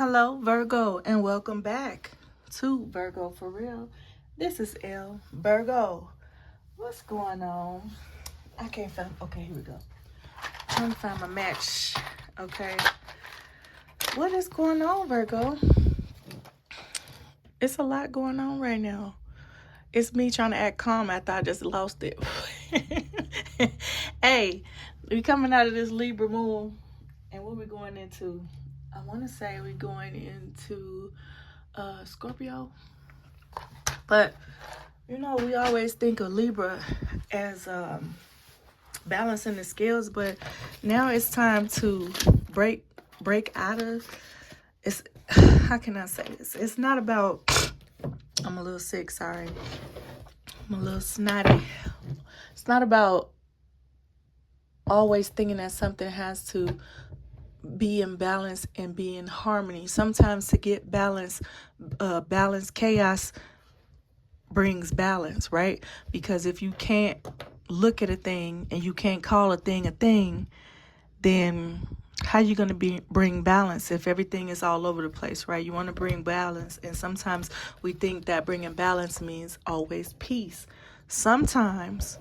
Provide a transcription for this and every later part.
Hello, Virgo, and welcome back to Virgo for Real. This is L. Virgo. What's going on? I can't find. Okay, here we go. Trying to find my match. Okay. What is going on, Virgo? It's a lot going on right now. It's me trying to act calm after I just lost it. Hey, we coming out of this Libra moon, and what we going into? I want to say we're going into Scorpio, but we always think of Libra as balancing the scales, but now it's time to break out of. It's how can I say this? It's not about. I'm a little sick. Sorry, I'm a little snotty. It's not about always thinking that something has to be in balance and be in harmony. Sometimes to get balance, chaos brings balance, right? Because if you can't look at a thing and you can't call a thing, then how you going to bring balance if everything is all over the place, right? You want to bring balance, and sometimes we think that bringing balance means always peace. Sometimes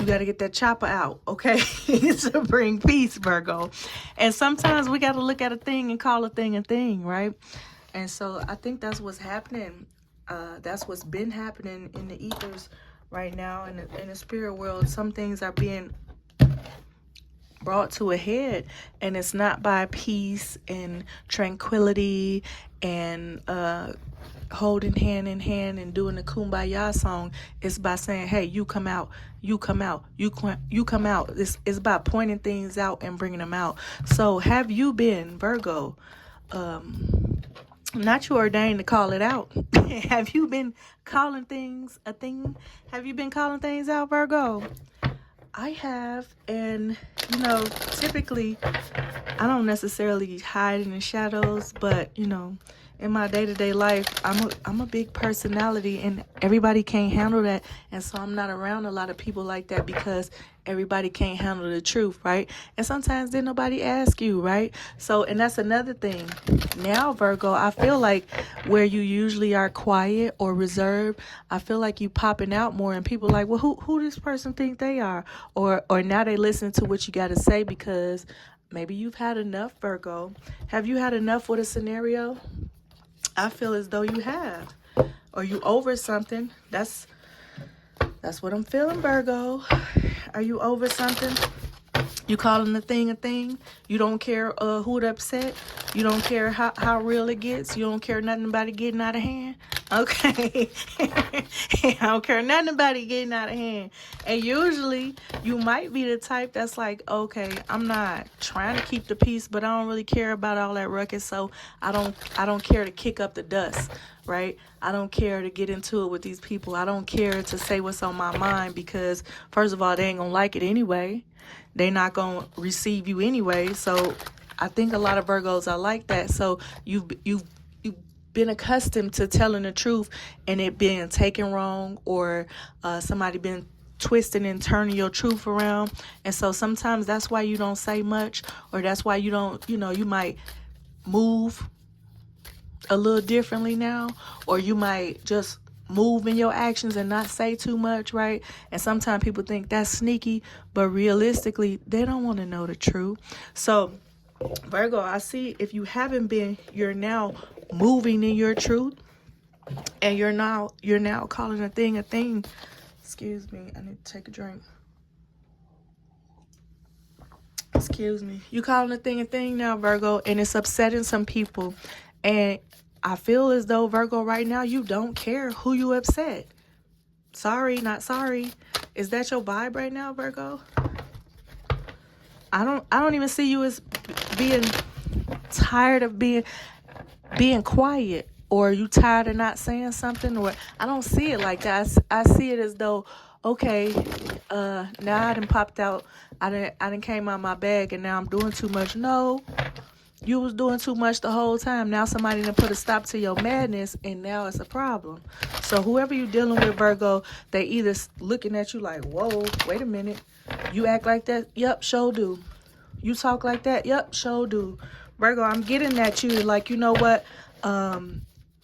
you got to get that chopper out, okay, to bring peace, Virgo. And sometimes we got to look at a thing and call a thing, right? And so I think that's what's happening. That's what's been happening in the ethers right now in the spirit world. Some things are being brought to a head, and it's not by peace and tranquility and holding hand in hand and doing the kumbaya song. It's by saying, hey, you come out, you come out, you come out. It's by pointing things out and bringing them out. So have you been, Virgo, not you ordained to call it out? Have you been calling things a thing? Have you been calling things out, Virgo? I have, and typically I don't necessarily hide in the shadows, but in my day-to-day life, I'm a big personality, and everybody can't handle that. And so I'm not around a lot of people like that because everybody can't handle the truth, right? And sometimes then nobody asks you, right? So, and that's another thing. Now, Virgo, I feel like where you usually are quiet or reserved, I feel like you popping out more, and people like, well, who this person think they are? Or now they listen to what you got to say because maybe you've had enough, Virgo. Have you had enough with a scenario? I feel as though you have, or you over something. That's what I'm feeling, Virgo. Are you over something? You calling the thing a thing? You don't care who it upset? You don't care how real it gets? You don't care nothing about it getting out of hand? Okay. I don't care nothing about it getting out of hand. And usually you might be the type that's like, okay, I'm not trying to keep the peace, but I don't really care about all that ruckus, so I don't care to kick up the dust, right? I don't care to get into it with these people. I don't care to say what's on my mind because, first of all, they ain't gonna like it anyway. They're not gonna receive you anyway. So I think a lot of Virgos are like that. So you've been accustomed to telling the truth and it being taken wrong, or somebody been twisting and turning your truth around. And so sometimes that's why you don't say much, or that's why you don't, you might move a little differently now, or you might just move in your actions and not say too much, right? And sometimes people think that's sneaky, but realistically, they don't want to know the truth. So Virgo, I see if you haven't been, you're now moving in your truth, and you're now calling a thing. Excuse me, I need to take a drink. Excuse me. You calling a thing now, Virgo, and it's upsetting some people. And I feel as though, Virgo, right now you don't care who you upset. Sorry, not sorry. Is that your vibe right now, Virgo? I don't even see you as being tired of being quiet, or you tired of not saying something, or I don't see it like that. I see it as though, okay, now I done popped out. I done came out my bag, and now I'm doing too much. No, you was doing too much the whole time. Now somebody done put a stop to your madness, and now it's a problem. So whoever you dealing with, Virgo, they either looking at you like, whoa, wait a minute, you act like that? Yep, sure do. You talk like that? Yep, sure do. Virgo, I'm getting at you. Like, you know what?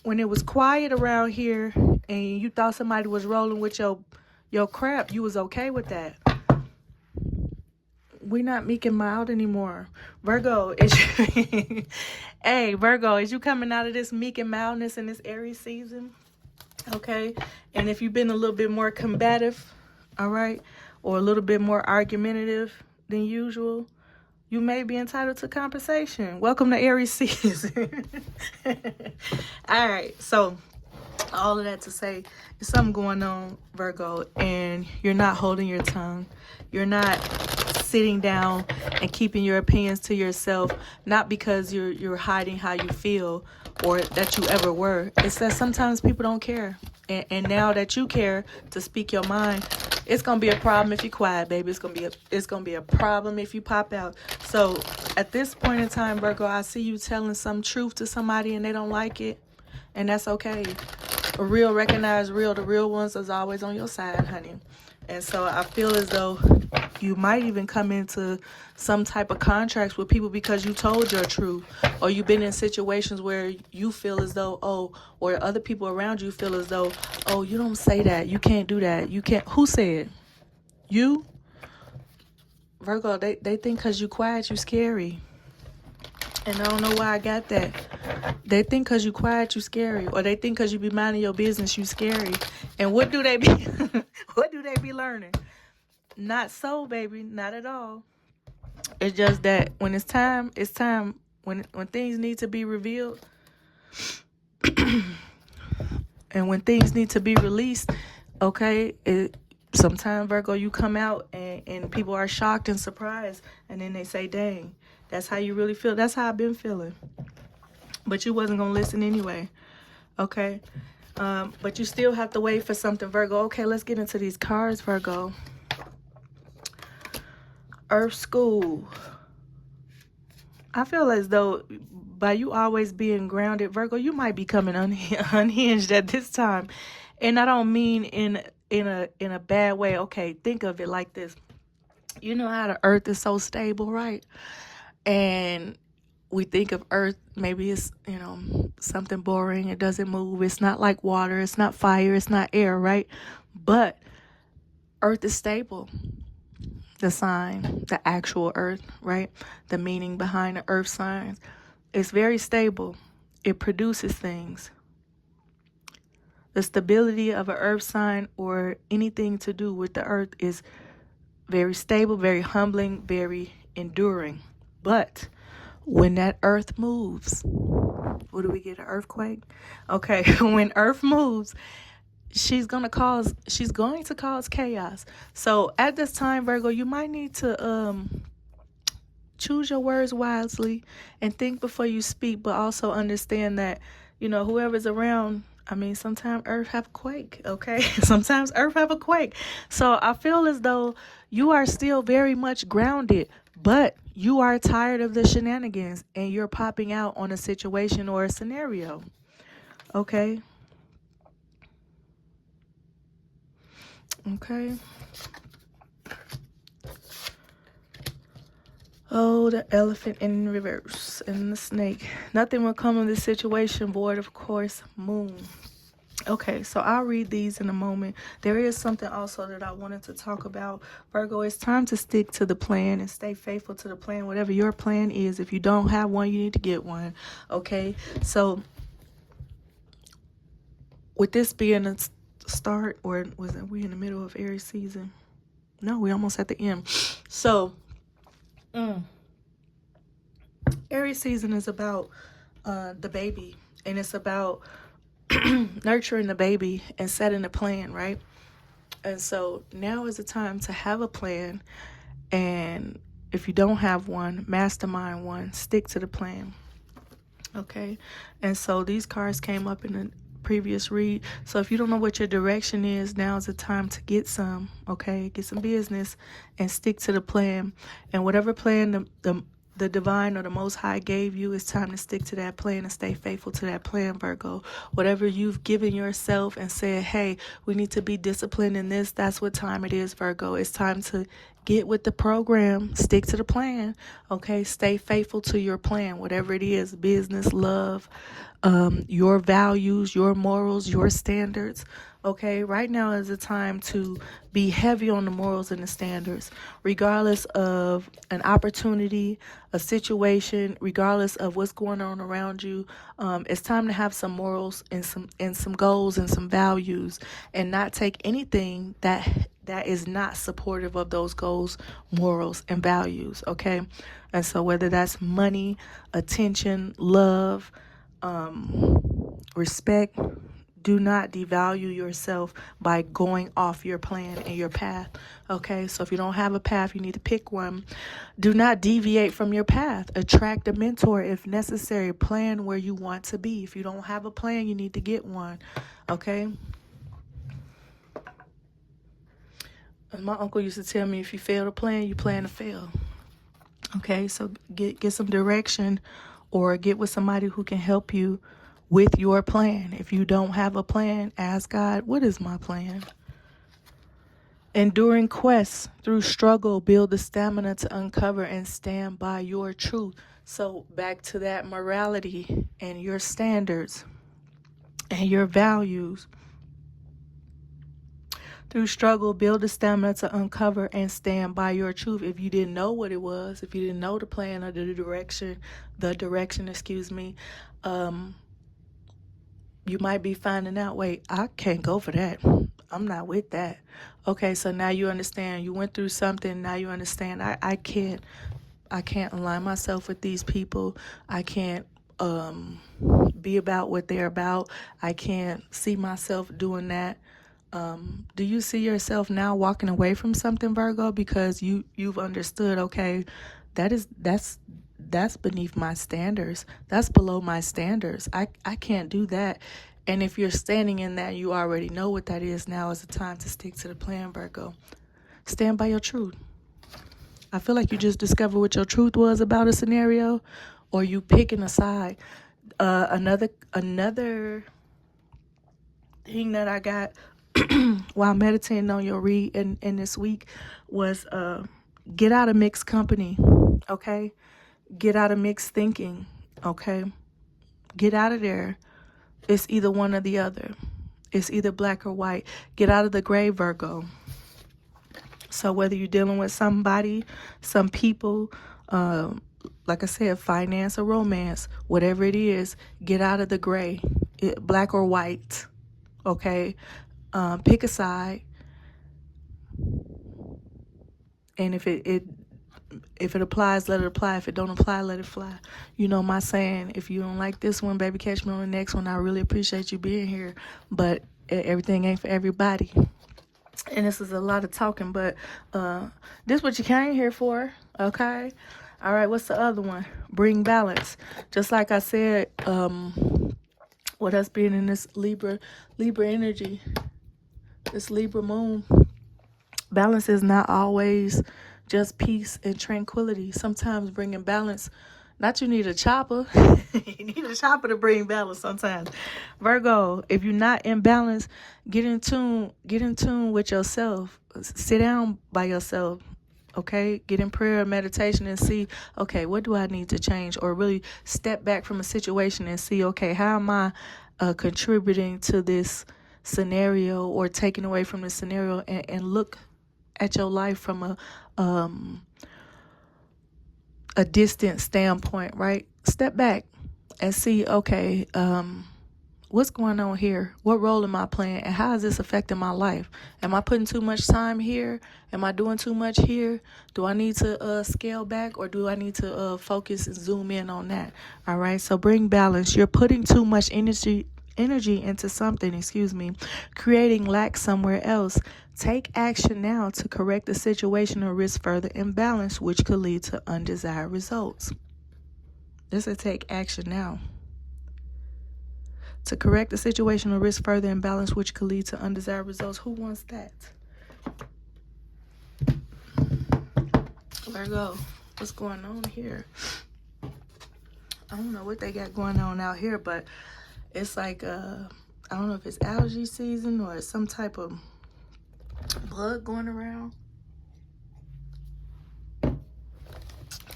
When it was quiet around here and you thought somebody was rolling with your crap, you was okay with that. We're not meek and mild anymore. Virgo, is hey, Virgo, is you coming out of this meek and mildness in this Aries season? Okay? And if you've been a little bit more combative, all right, or a little bit more argumentative than usual, you may be entitled to compensation. Welcome to Aries season. All right, so all of that to say, there's something going on, Virgo, and you're not holding your tongue. You're not sitting down and keeping your opinions to yourself, not because you're hiding how you feel or that you ever were. It's that sometimes people don't care. And now that you care to speak your mind, it's gonna be a problem if you're quiet, baby. It's gonna be a problem if you pop out. So at this point in time, Virgo, I see you telling some truth to somebody and they don't like it, and that's okay. A real recognize real. The real ones is always on your side, honey. And so I feel as though you might even come into some type of contracts with people because you told your truth, or you've been in situations where you feel as though, or other people around you feel as though, you don't say that, you can't do that, you can't. Who said? You? Virgo, they think because you quiet, you scary. And I don't know why I got that. They think because you quiet, you scary. Or they think because you be minding your business, you scary. And what do they be what do they be learning? Not so, baby. Not at all. It's just that when it's time. When things need to be revealed and when things need to be released, okay, sometimes, Virgo, you come out and people are shocked and surprised, and then they say, dang, that's how you really feel. That's how I've been feeling. But you wasn't going to listen anyway, okay? But you still have to wait for something, Virgo. Okay, let's get into these cards, Virgo. Earth School. I feel as though by you always being grounded, Virgo, you might be coming unhinged at this time. And I don't mean in a bad way. Okay, think of it like this. You know how the earth is so stable, right? And we think of earth, maybe it's, something boring. It doesn't move. It's not like water. It's not fire. It's not air, right? But earth is stable. The sign, the actual earth, right? The meaning behind the earth signs. It's very stable. It produces things. The stability of an earth sign or anything to do with the earth is very stable, very humbling, very enduring. But when that earth moves, what do we get? An earthquake? Okay, when earth moves, she's going to cause chaos. So at this time, Virgo, you might need to choose your words wisely and think before you speak, but also understand that, whoever's around, sometimes earth have a quake, okay? Sometimes earth have a quake. So I feel as though you are still very much grounded, but you are tired of the shenanigans and you're popping out on a situation or a scenario, okay? Okay. Oh, the elephant in reverse and the snake. Nothing will come of this situation void, of course, moon. Okay, so I'll read these in a moment. There is something also that I wanted to talk about. Virgo, it's time to stick to the plan and stay faithful to the plan. Whatever your plan is, if you don't have one, you need to get one. Okay, so with this being a start, or was it we in the middle of Aries season? No, we almost at the end. So Aries season is about the baby, and it's about nurturing the baby and setting a plan, right? And so now is the time to have a plan, and if you don't have one, mastermind one, stick to the plan. Okay, and so these cards came up in the previous read. So if you don't know what your direction is, now is the time to get some, okay? Get some business and stick to the plan. And whatever plan the divine or the Most High gave you, it's time to stick to that plan and stay faithful to that plan, Virgo. Whatever you've given yourself and said, hey, we need to be disciplined in this, that's what time it is, Virgo. It's time to get with the program, stick to the plan, okay? Stay faithful to your plan, whatever it is, business, love, your values, your morals, your standards, okay? Right now is the time to be heavy on the morals and the standards, regardless of an opportunity, a situation, regardless of what's going on around you. It's time to have some morals and some goals and some values, and not take anything that is not supportive of those goals, morals, and values, okay? And so whether that's money, attention, love, respect, do not devalue yourself by going off your plan and your path, okay? So if you don't have a path, you need to pick one. Do not deviate from your path. Attract a mentor if necessary. Plan where you want to be. If you don't have a plan, you need to get one, okay? My uncle used to tell me, if you fail to plan, you plan to fail. Okay, so get some direction, or get with somebody who can help you with your plan. If you don't have a plan, ask God, what is my plan? Enduring quests through struggle, build the stamina to uncover and stand by your truth. So back to that morality and your standards and your values. Through struggle, build the stamina to uncover and stand by your truth. If you didn't know what it was, if you didn't know the plan or the direction, you might be finding out, wait, I can't go for that. I'm not with that. Okay, so now you understand. You went through something. Now you understand. I can't align myself with these people. I can't be about what they're about. I can't see myself doing that. Do you see yourself now walking away from something, Virgo, because you've understood, okay, that's beneath my standards. That's below my standards. I can't do that. And if you're standing in that, you already know what that is. Now is the time to stick to the plan, Virgo. Stand by your truth. I feel like you just discovered what your truth was about a scenario, or you picking a side. Another thing that I got while meditating on your read in this week was get out of mixed company, okay? Get out of mixed thinking, okay? Get out of there. It's either one or the other. It's either black or white. Get out of the gray, Virgo. So whether you're dealing with somebody, some people, like I said, finance or romance, whatever it is, get out of the gray, black or white, okay? Pick a side. And if it applies, let it apply. If it don't apply, let it fly. You know my saying, if you don't like this one, baby, catch me on the next one. I really appreciate you being here, but everything ain't for everybody. And this is a lot of talking, but this is what you came here for, okay? All right, what's the other one? Bring balance. Just like I said, with us being in this Libra energy, this Libra moon, balance is not always just peace and tranquility. Sometimes bringing balance, not you need a chopper. You need a chopper to bring balance sometimes. Virgo, if you're not in balance, get in tune with yourself. Sit down by yourself. Okay, get in prayer and meditation and see, okay, what do I need to change? Or really step back from a situation and see, okay, how am I contributing to this scenario or taking away from this scenario, and look at your life from a distant standpoint, right? Step back and see, okay, what's going on here? What role am I playing? And how is this affecting my life? Am I putting too much time here? Am I doing too much here? Do I need to scale back, or do I need to focus and zoom in on that? All right, so bring balance. You're putting too much energy into something, creating lack somewhere else. Take action now to correct the situation or risk further imbalance, which could lead to undesired results. This is take action now to correct the situation or risk further imbalance, which could lead to undesired results. Who wants that? Virgo, what's going on here? I don't know what they got going on out here, but it's like, I don't know if it's allergy season or some type of bug going around.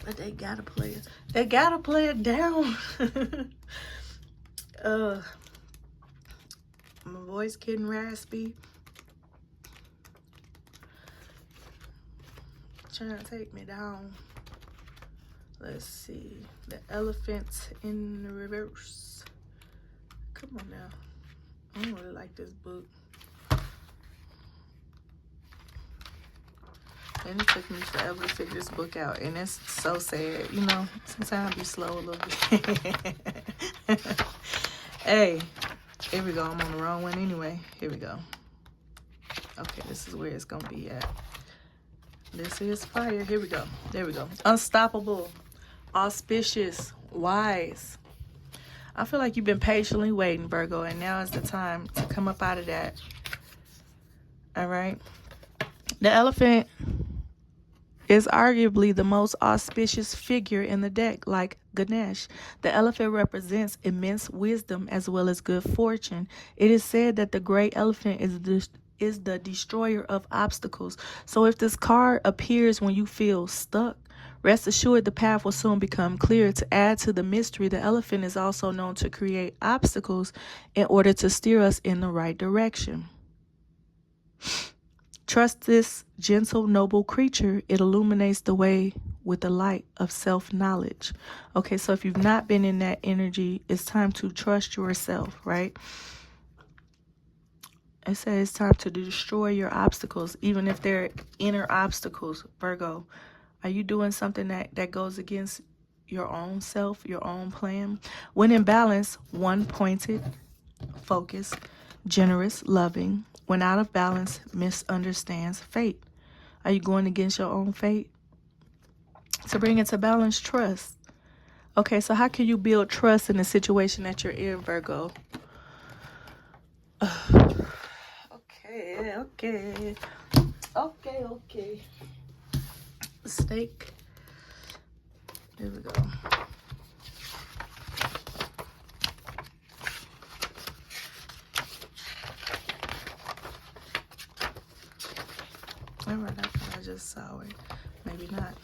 But they gotta play it. They gotta play it down. My voice getting raspy. Trying to take me down. Let's see. The elephant in the reverse. Come on now. I don't really like this book. And it took me forever to figure this book out. And it's so sad. You know, sometimes I be slow a little bit. Hey, here we go. I'm on the wrong one anyway. Here we go. Okay, this is where it's going to be at. This is fire. Here we go. There we go. Unstoppable. Auspicious. Wise. I feel like you've been patiently waiting, Virgo. And now is the time to come up out of that. All right. The elephant is arguably the most auspicious figure in the deck, like Ganesh. The elephant represents immense wisdom as well as good fortune. It is said that the great elephant is the destroyer of obstacles. So if this card appears when you feel stuck, rest assured the path will soon become clear. To add to the mystery, the elephant is also known to create obstacles in order to steer us in the right direction. Trust this gentle, noble creature. It illuminates the way with the light of self-knowledge. Okay, so if you've not been in that energy, it's time to trust yourself, right? It says it's time to destroy your obstacles, even if they're inner obstacles, Virgo. Are you doing something that goes against your own self, your own plan? When in balance, one pointed, focused, generous, loving. When out of balance, misunderstands fate. Are you going against your own fate? To bring it to balance, trust. Okay, so how can you build trust in the situation that you're in, Virgo? Okay. Snake. Here we go. All right, I thought I just saw it. Maybe not.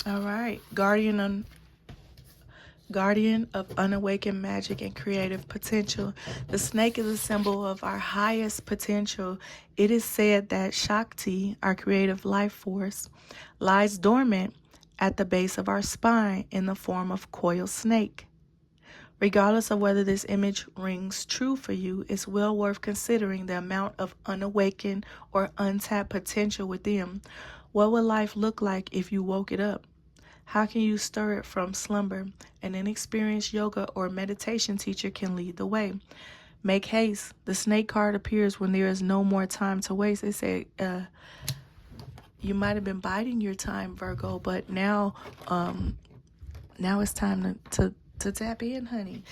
All right, guardian of unawakened magic and creative potential. The snake is a symbol of our highest potential. It is said that Shakti, our creative life force, lies dormant at the base of our spine in the form of coiled snake. Regardless of whether this image rings true for you, it's well worth considering the amount of unawakened or untapped potential within. What would life look like if you woke it up? How can you stir it from slumber? An inexperienced yoga or meditation teacher can lead the way. Make haste. The snake card appears when there is no more time to waste. It said, you might have been biding your time, Virgo, but now it's time to tap in, honey.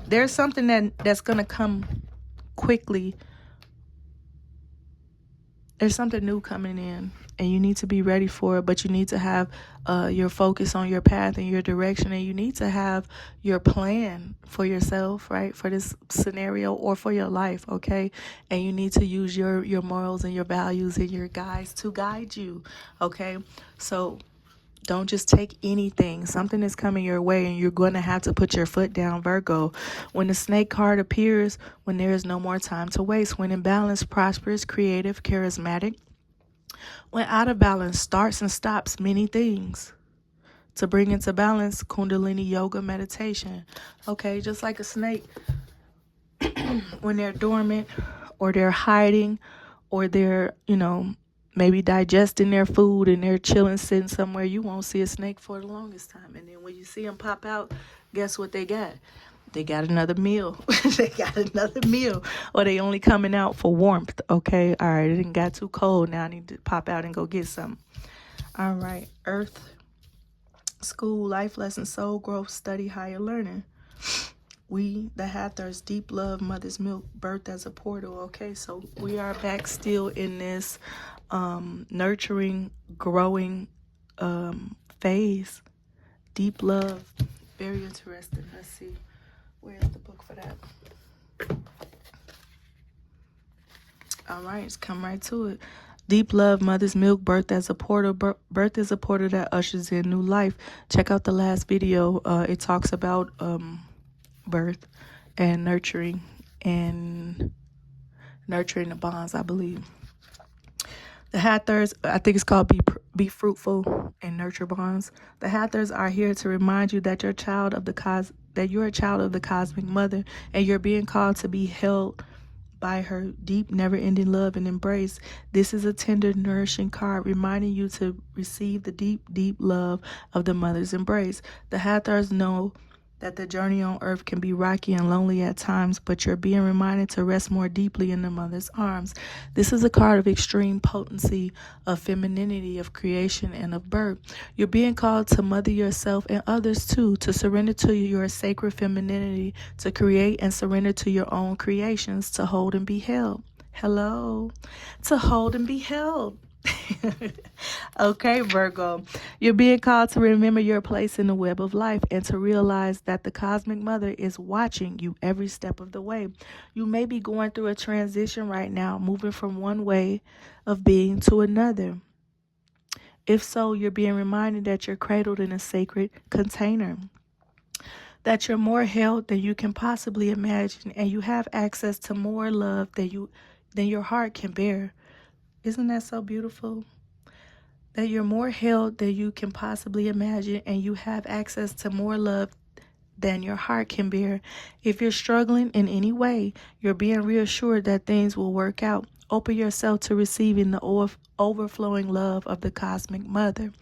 There's something that's going to come quickly. There's something new coming in, and you need to be ready for it, but you need to have your focus on your path and your direction, and you need to have your plan for yourself, right, for this scenario or for your life, okay? And you need to use your morals and your values and your guides to guide you, okay? So don't just take anything. Something is coming your way, and you're going to have to put your foot down, Virgo. When the snake card appears, when there is no more time to waste. When in balance, prosperous, creative, charismatic. When out of balance, starts and stops many things. To bring into balance, Kundalini yoga meditation. Okay, just like a snake, when they're dormant or they're hiding or they're, maybe digesting their food and they're chilling, sitting somewhere, you won't see a snake for the longest time. And then when you see them pop out, guess what they got? They got another meal. They got another meal. Or they only coming out for warmth. Okay, all right, it didn't got too cold. Now I need to pop out and go get something. All right, Earth, school, life lesson, soul growth, study, higher learning. We, the Hathors, deep love, mother's milk, birth as a portal. Okay, so we are back still in this nurturing, growing phase. Deep love. Very interesting. Let's see. Where's the book for that? All right, let's come right to it. Deep love, mother's milk, birth as a portal. Birth is a portal that ushers in new life. Check out the last video. It talks about birth and nurturing the bonds, I believe. The Hathors, I think it's called Be Fruitful and Nurture Bonds. The Hathors are here to remind you that you're a child of the cosmic mother, and you're being called to be held by her deep, never-ending love and embrace. This is a tender, nourishing card reminding you to receive the deep, deep love of the mother's embrace. The Hathors know that the journey on earth can be rocky and lonely at times, but you're being reminded to rest more deeply in the mother's arms. This is a card of extreme potency, of femininity, of creation, and of birth. You're being called to mother yourself and others too, to surrender to your sacred femininity, to create and surrender to your own creations, to hold and be held. Hello, to hold and be held. Okay, Virgo, you're being called to remember your place in the web of life and to realize that the cosmic mother is watching you every step of the way. You may be going through a transition right now, moving from one way of being to another. If so, you're being reminded that you're cradled in a sacred container, that you're more held than you can possibly imagine, and you have access to more love than your heart can bear. Isn't that so beautiful? That you're more held than you can possibly imagine, and you have access to more love than your heart can bear. If you're struggling in any way, you're being reassured that things will work out. Open yourself to receiving the overflowing love of the cosmic mother,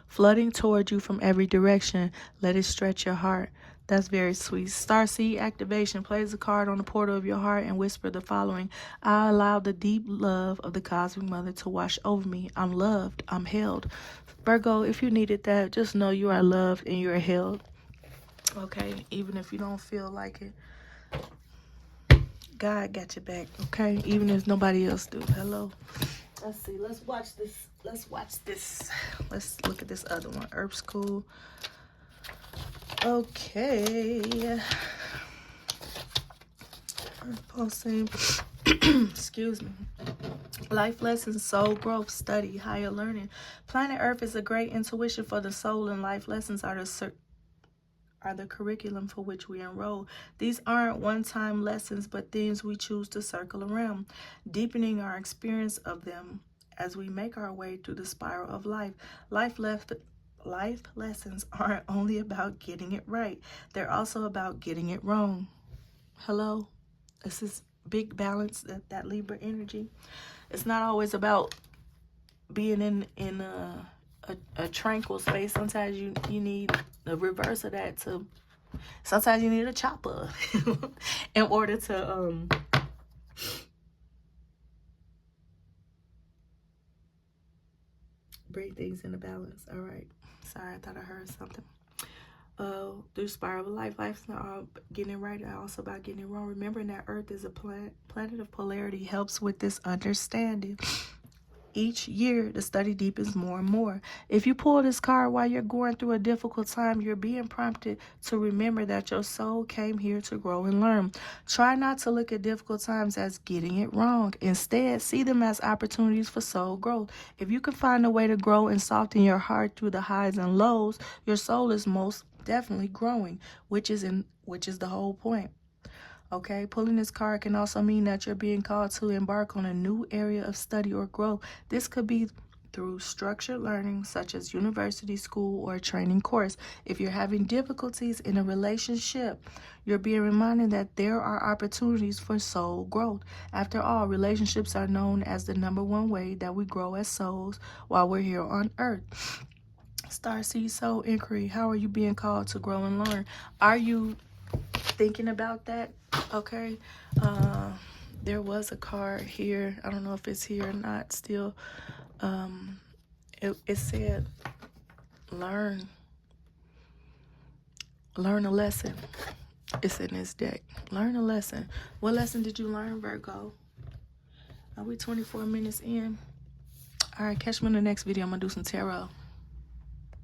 flooding toward you from every direction. Let it stretch your heart. That's very sweet. Starseed activation. Place a card on the portal of your heart and whisper the following. I allow the deep love of the cosmic mother to wash over me. I'm loved. I'm held. Virgo, if you needed that, just know you are loved and you are held. Okay? Even if you don't feel like it, God got your back. Okay? Even if nobody else do. Hello? Let's see. Let's watch this. Let's look at this other one. Earth School. Okay. Pulsing. Excuse me. Life lessons, soul growth, study, higher learning. Planet Earth is a great intuition for the soul, and life lessons are the curriculum for which we enroll. These aren't one-time lessons, but things we choose to circle around, deepening our experience of them as we make our way through the spiral of life. Life lessons aren't only about getting it right. They're also about getting it wrong. Hello? This is big balance, that Libra energy. It's not always about being in a tranquil space. Sometimes you need the reverse of that. Sometimes you need a chopper in order to bring things into balance. All right. Sorry, I thought I heard something. Through spiral of life, life's not getting it right, also about getting it wrong. Remembering that Earth is a planet of polarity helps with this understanding. Each year, the study deepens more and more. If you pull this card while you're going through a difficult time, you're being prompted to remember that your soul came here to grow and learn. Try not to look at difficult times as getting it wrong. Instead, see them as opportunities for soul growth. If you can find a way to grow and soften your heart through the highs and lows, your soul is most definitely growing, which is the whole point. Okay, pulling this card can also mean that you're being called to embark on a new area of study or growth. This could be through structured learning, such as university, school, or a training course. If you're having difficulties in a relationship, you're being reminded that there are opportunities for soul growth. After all, relationships are known as the #1 way that we grow as souls while we're here on Earth. Starseed Soul Inquiry. How are you being called to grow and learn? Are you thinking about that? Okay. There was a card here. I don't know if it's here or not still. It said learn a lesson. It's in this deck. Learn a lesson. What lesson did you learn, Virgo? Are we 24 minutes in? All right, catch me in the next video. I'm gonna do some tarot.